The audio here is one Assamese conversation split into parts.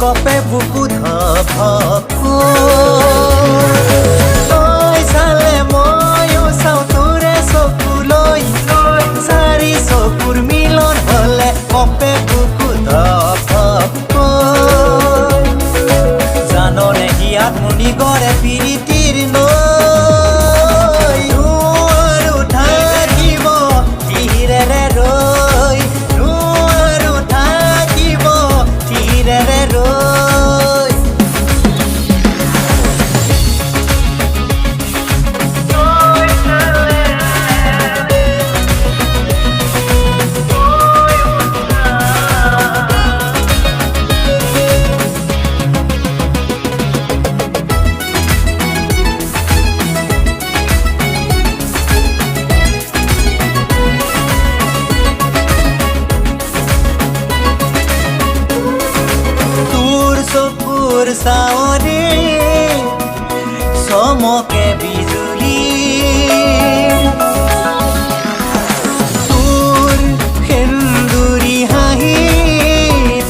কপে বুকু ধপ ধপ তই চালে ময়ো চাওঁ তোৰে চকুলৈ চাৰি চকুৰ মিলন হলে কপে বুকু ধপ ধপ জাননে হিয়াত মুনি গড়ে পিৰিতিৰ নৈ আৰু থাকিব ধীৰেৰে ৰৈ আৰু থাকিব ধীৰেৰে ৰৈ চকুৰ চাৱৰে চমকে বিজুলী তোৰ সেন্দুৰী হাঁহিত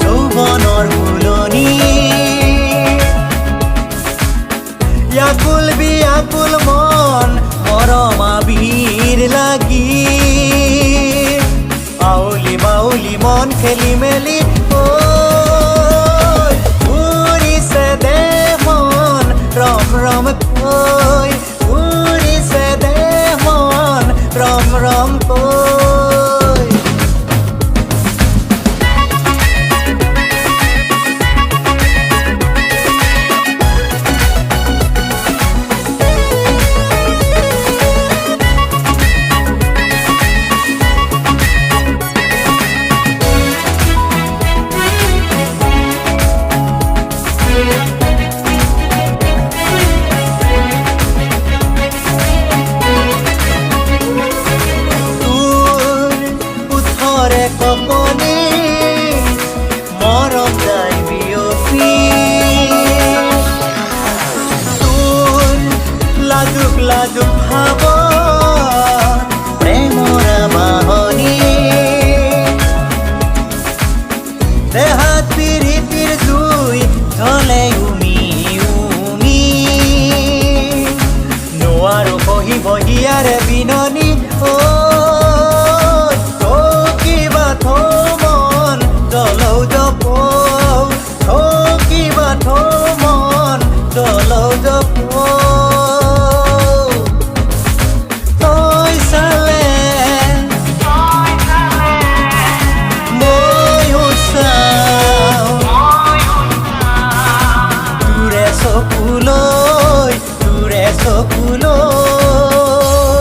যৌৱনৰ ফুলনি ব্যাকুল বিয়াকুল মন মৰম আবিৰ লাগি আউলি বাউলি মন খেলি মেলি ৰম কৈ উৰিছে দেহ মন ৰম ৰম কৈ কপনি মৰম যাই বিয়পি তোৰ লাজুক লাজুক ভাৱ প্ৰেমৰ বাহনি দেহাত পিৰিতিৰ জুই জ্বলে উমি উমি নোৱাৰো সহিব হিয়াৰে বিননি তই চালে ময়ো চাওঁ তোৰে চকুলৈ